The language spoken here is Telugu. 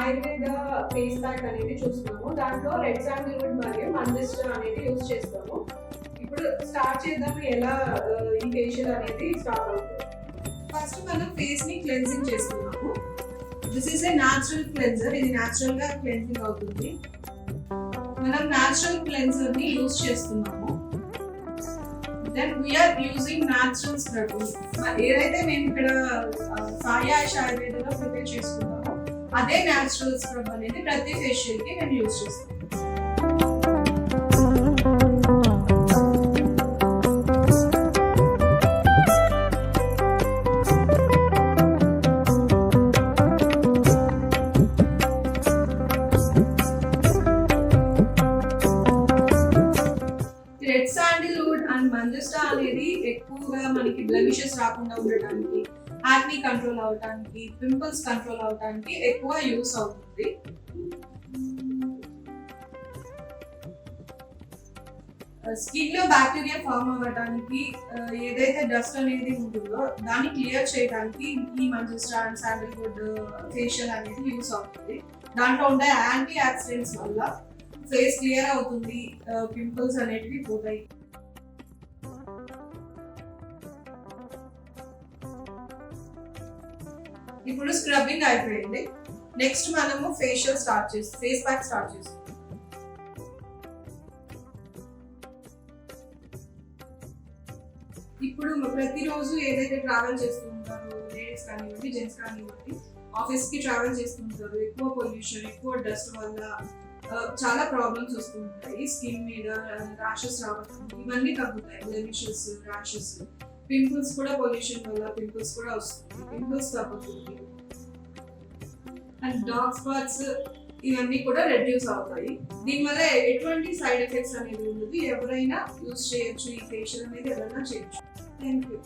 ఆయుర్వేద ఫేస్ ప్యాక్ అనేది చూస్తున్నాము. దాంట్లో రెడ్ శాండిల్వుడ్ మరియు మంజిస్టర్ అనేది యూజ్ చేస్తాము. ఇప్పుడు స్టార్ట్ చేద్దాం ఎలా ఈ ఫేషియల్ అనేది స్టార్ట్ అవుతుంది. ఫస్ట్ మనం ఫేస్ ని క్లెన్సింగ్ చేసుకున్నాము. This is a natural cleanser. ఇది న్యాచురల్ గా క్లెన్సింగ్ అవుతుంది. మనం న్యాచురల్ క్లెన్జర్ ని యూజ్ చేస్తున్నాము. Then we are using natural scrub. ఏదైతే మేము ఇక్కడ సాయి ఆయుర్వేదంలో ప్రిపేర్ చేసుకున్నామో అదే న్యాచురల్ స్క్రబ్ అనేది ప్రతి ఫేషియల్ కి మేము యూజ్ చేస్తాం. రెడ్ శాండిల్వుడ్ అండ్ మంజిస్టా అనేది ఎక్కువగా మనకి బ్లెమిషెస్ రాకుండా ఉండటానికి, యాక్నీ కంట్రోల్ అవడానికి, పింపుల్స్ కంట్రోల్ అవడానికి ఎక్కువ యూస్ అవుతుంది. స్కిన్ లో బ్యాక్టీరియా ఫామ్ అవ్వడానికి, ఏదైతే డస్ట్ అనేది ఉంటుందో దాన్ని క్లియర్ చేయడానికి ఈ మంజిస్టా అండ్ శాండిల్వుడ్ ఫేషియల్ అనేది యూస్ అవుతుంది. దాంట్లో ఉండే యాంటీ ఆక్సిడెంట్స్ వల్ల ఫేస్ క్లియర్ అవుతుంది, పింపుల్స్ అనేటివి పోతాయి. ఇప్పుడు స్క్రబ్బింగ్ అయిపోయింది. నెక్స్ట్ మనము ఫేషియల్ స్టార్ట్ చేస్తాం, ఫేస్ ప్యాక్ స్టార్ట్ చేస్తాం. ఇప్పుడు ప్రతిరోజు ఏదైతే ట్రావెల్ చేస్తూ ఉంటారో, లేడీస్ కానివ్వండి, జెంట్స్ కానివ్వండి, ఆఫీస్ కి ట్రావెల్ చేస్తుంటారు. ఎక్కువ పొల్యూషన్, ఎక్కువ డస్ట్ వల్ల చాలా ప్రాబ్లమ్స్ వస్తూ ఉంటాయి. స్కిన్ మీద ర్యాషెస్ రావడం ఇవన్నీ తగ్గుతాయి. బ్లెమిషెస్, ర్యాషెస్, పింపుల్స్ కూడా పొల్యూషన్ వల్ల పింపుల్స్ కూడా వస్తుంది. పింపుల్స్ తగ్గుతుంది అండ్ డార్క్ స్పాట్స్ ఇవన్నీ కూడా రెడ్యూస్ అవుతాయి. దీనివల్ల ఎటువంటి సైడ్ ఎఫెక్ట్స్ అనేది ఉండదు. ఎవరైనా యూజ్ చేయొచ్చు. ఈ ఫేషియల్ అనేది ఎవరైనా చేయొచ్చు. Thank you.